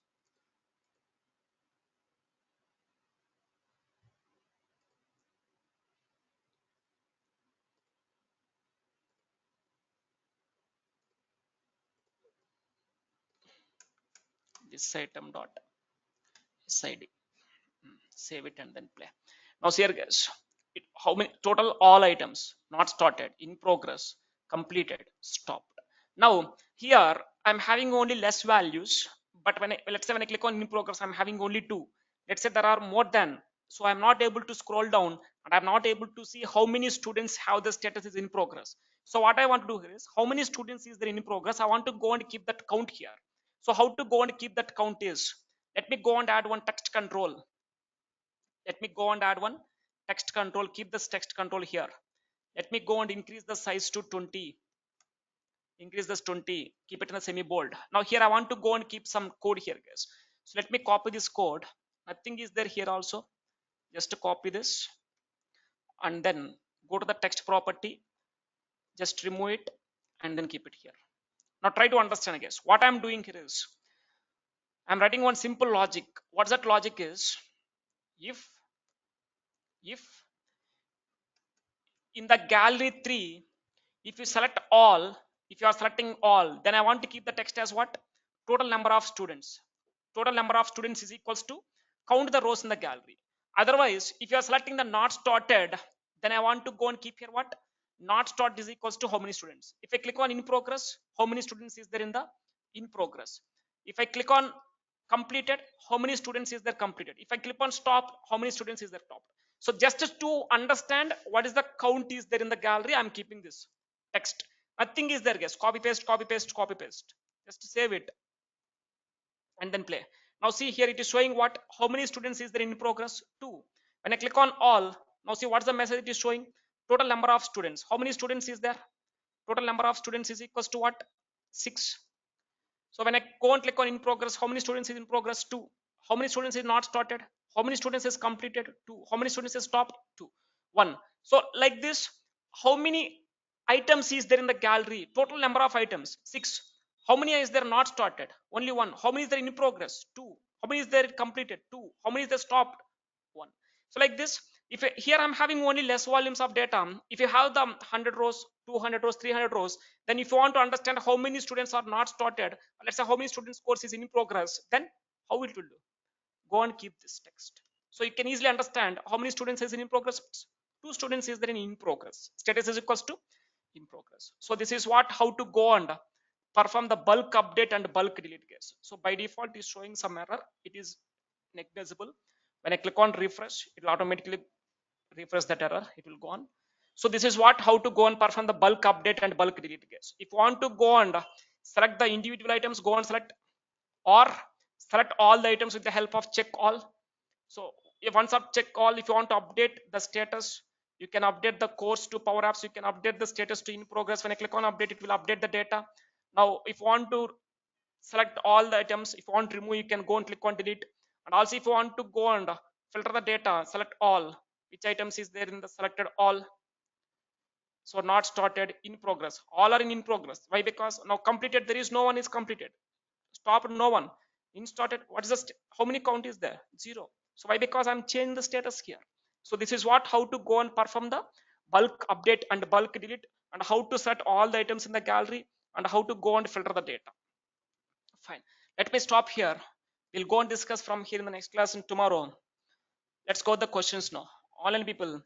This item dot SID. Save it and then play. Now here guys, how many total all items not started, in progress, completed, stopped. Now here I'm having only less values, but let's say when I click on in progress, I'm having only 2. Let's say there are more than, so I'm not able to scroll down and I'm not able to see how many students have the status is in progress. So what I want to do here is, how many students is there in progress? I want to go and keep that count here. So how to go and keep that count is, let me go and add one text control. Let me go and add one text control. Keep this text control here. Let me go and increase the size to 20. Increase this 20. Keep it in a semi bold. Now here I want to go and keep some code here, guys. So let me copy this code. Nothing is there here also. Just to copy this and then go to the text property. Just remove it and then keep it here. Now try to understand, guys. What I'm doing here is, I'm writing one simple logic. What that logic is, if in the gallery 3, if you select all, if you are selecting all, then I want to keep the text as what? Total number of students. Total number of students is equals to count the rows in the gallery. Otherwise, if you are selecting the not started, then I want to go and keep here what? Not started is equals to how many students. If I click on in progress, how many students is there in the in progress? If I click on completed, how many students is there completed? If I click on stop, how many students is there stopped? So just to understand what is the count is there in the gallery, I'm keeping this text. Nothing is there, guys. Copy paste, copy paste, copy paste. Just save it and then play. Now see here, it is showing what? How many students is there in progress? 2. When I click on all, now see what's the message it is showing? Total number of students. How many students is there? Total number of students is equals to what? 6. So when I go and click on in progress, how many students is in progress? 2. How many students is not started? How many students is completed? 2. How many students is stopped? 2. 1. So like this, how many items is there in the gallery? Total number of items 6. How many is there not started? Only 1. How many is there in progress? 2. How many is there completed? 2. How many is there stopped? 1. So like this, if here I'm having only less volumes of data, if you have the 100 rows, 200 rows, 300 rows, then if you want to understand how many students are not started, let's say how many students course is in progress, then how it will do? Go and keep this text. So you can easily understand how many students is in progress. 2 students is there in progress. Status is equals to in progress. So this is what, how to go and perform the bulk update and bulk delete case. So by default it's showing some error, it is negligible. When I click on refresh, it will automatically refresh that error, it will go on. So this is what how to go and perform the bulk update and bulk delete case. If you want to go and select the individual items, go and select, or select all the items with the help of check all. So if once up check all, if you want to update the status, you can update the course to Power Apps, you can update the status to in progress. When I click on update, it will update the data. Now if you want to select all the items, if you want to remove, you can go and click on delete. And also if you want to go and filter the data, select all, which items is there in the selected all. So not started, in progress, all are in progress. Why? Because now completed, there is no one is completed, stopped, no one, in started, what is the how many count is there? 0. So why? Because I'm changing the status here. So this is what how to go and perform the bulk update and bulk delete, and how to set all the items in the gallery, and how to go and filter the data. Fine, let me stop here. We'll go and discuss from here in the next class and tomorrow. Let's go the questions now. Online people,